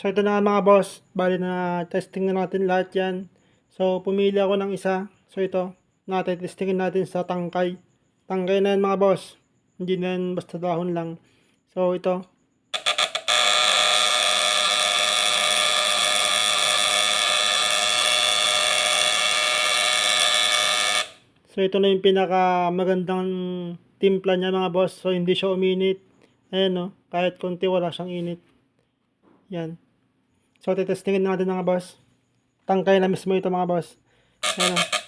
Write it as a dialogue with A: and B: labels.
A: So ito na nga mga boss, bali na testing na natin lahat yan. So pumili ako ng isa. So ito, testingin natin sa tangkay. Tangkay na yan mga boss, hindi na yan basta dahon lang. So ito. So ito na yung pinaka magandang timpla niya mga boss. So hindi siya uminit. Ayan no, kahit konti wala siyang init. Yan. So, testingin natin mga boss. Tangkay na mismo ito mga boss. Ayan o.